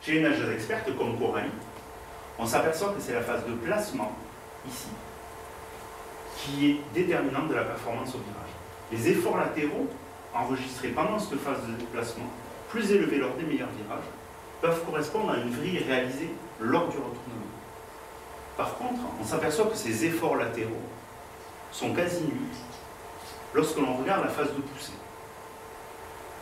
Chez les nageuses expertes comme Coralie, on s'aperçoit que c'est la phase de placement, ici, qui est déterminante de la performance au virage. Les efforts latéraux enregistrés pendant cette phase de placement, plus élevés lors des meilleurs virages, peuvent correspondre à une vrille réalisée lors du retournement. Par contre, on s'aperçoit que ces efforts latéraux sont quasi nuls lorsque l'on regarde la phase de poussée.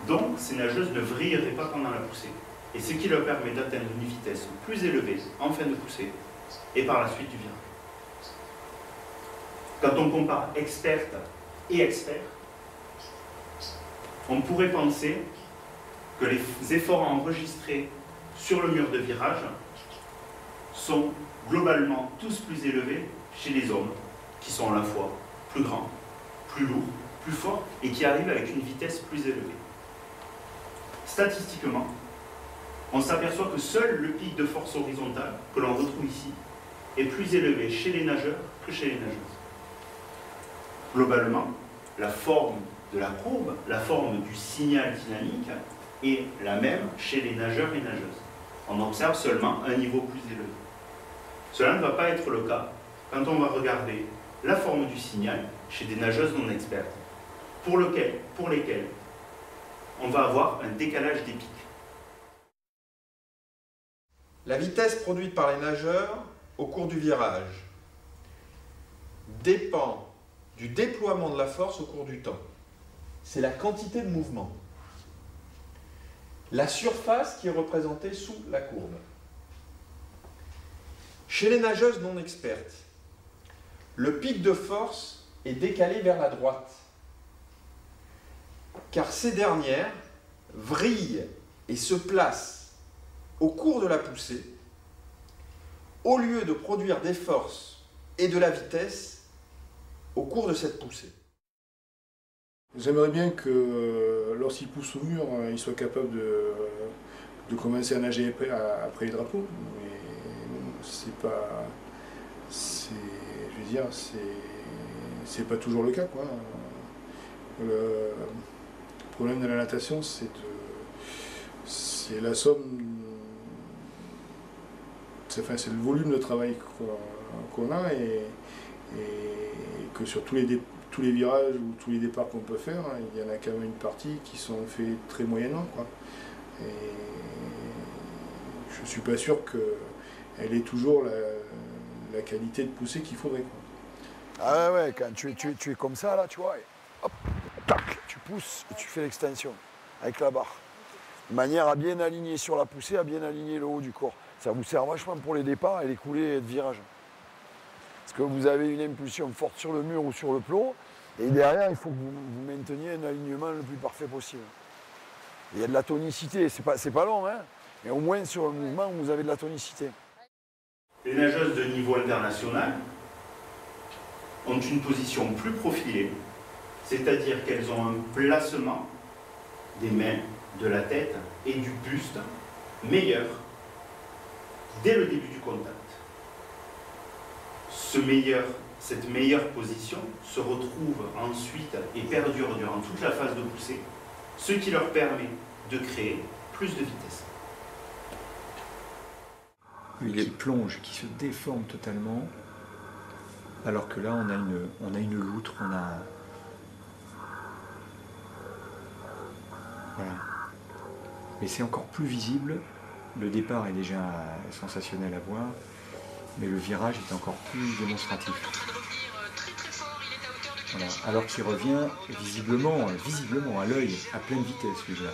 Donc, ces nageuses ne vrilleraient pas pendant la poussée, et ce qui leur permet d'atteindre une vitesse plus élevée en fin de poussée et par la suite du virage. Quand on compare experte et expert, on pourrait penser que les efforts enregistrés sur le mur de virage sont globalement tous plus élevés chez les hommes, qui sont à la fois plus grands, plus lourds, plus forts, et qui arrivent avec une vitesse plus élevée. Statistiquement, on s'aperçoit que seul le pic de force horizontale, que l'on retrouve ici, est plus élevé chez les nageurs que chez les nageuses. Globalement, la forme de la courbe, la forme du signal dynamique, est la même chez les nageurs et nageuses. On observe seulement un niveau plus élevé. Cela ne va pas être le cas quand on va regarder la forme du signal chez des nageuses non expertes, pour lesquelles on va avoir un décalage des pics. La vitesse produite par les nageurs au cours du virage dépend du déploiement de la force au cours du temps. C'est la quantité de mouvement. La surface qui est représentée sous la courbe. Chez les nageuses non expertes, le pic de force est décalé vers la droite, car ces dernières vrillent et se placent au cours de la poussée, au lieu de produire des forces et de la vitesse au cours de cette poussée. J'aimerais bien que lorsqu'il pousse au mur, il soit capable de commencer à nager après les drapeaux. Mais c'est pas. Je veux dire, c'est pas toujours le cas, quoi. Le problème de la natation, c'est la somme. C'est le volume de travail qu'on a et que sur tous les virages ou tous les départs qu'on peut faire, il y en a quand même une partie qui sont faits très moyennement, quoi. Et je suis pas sûr qu'elle ait toujours la qualité de poussée qu'il faudrait, quoi. Ah ouais, quand tu es comme ça, là, tu vois, et hop, tac, tu pousses et tu fais l'extension avec la barre. De manière à bien aligner sur la poussée, à bien aligner le haut du corps. Ça vous sert vachement pour les départs et les coulées de virage. Parce que vous avez une impulsion forte sur le mur ou sur le plot, et derrière, il faut que vous mainteniez un alignement le plus parfait possible. Il y a de la tonicité, c'est pas long, hein, mais au moins sur le mouvement, vous avez de la tonicité. Les nageuses de niveau international ont une position plus profilée, c'est-à-dire qu'elles ont un placement des mains, de la tête et du buste meilleur dès le début du contact. Cette meilleure position se retrouve ensuite et perdure durant toute la phase de poussée, ce qui leur permet de créer plus de vitesse. Qui plonge, qui se déforme totalement, alors que là on a une loutre, voilà. Mais c'est encore plus visible. Le départ est déjà sensationnel à voir, mais le virage est encore plus démonstratif. Voilà. Alors qu'il revient visiblement à l'œil, à pleine vitesse, celui-là.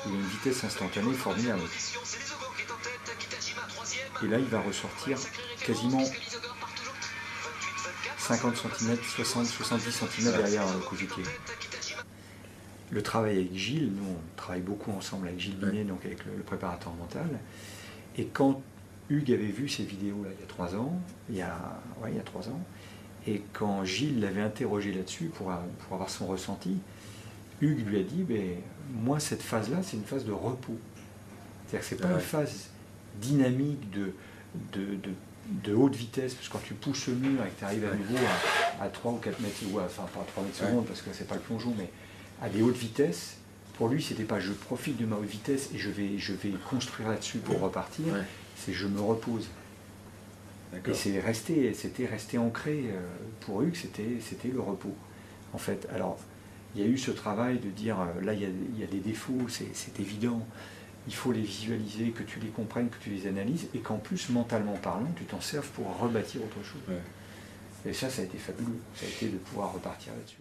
Il a une vitesse instantanée formidable. Et là, il va ressortir quasiment 50 cm, 60, 70 cm derrière Kozuki. Le travail avec Gilles, nous on travaille beaucoup ensemble avec Gilles Binet, donc avec le préparateur mental. Et quand Hugues avait vu ces vidéos-là il y a 3 ans, il y a 3 ans, et quand Gilles l'avait interrogé là-dessus pour avoir son ressenti, Hugues lui a dit, moi cette phase-là, c'est une phase de repos. C'est-à-dire que ce n'est pas une phase dynamique de haute vitesse, parce que quand tu pousses le mur et que tu arrives à nouveau à 3 ou 4 mètres, enfin pas à 3 mètres secondes, parce que c'est pas le plongeon, mais à des hautes vitesses, Pour lui, c'était pas je profite de ma haute vitesse et je vais construire là-dessus pour repartir, Ouais. c'est je me repose. Et c'était resté ancré pour Hugues, c'était le repos. En fait, alors, il y a eu ce travail de dire, là, il y a des défauts, c'est évident, il faut les visualiser, que tu les comprennes, que tu les analyses, et qu'en plus, mentalement parlant, tu t'en serves pour rebâtir autre chose. Ouais. Et ça a été fabuleux, ça a été de pouvoir repartir là-dessus.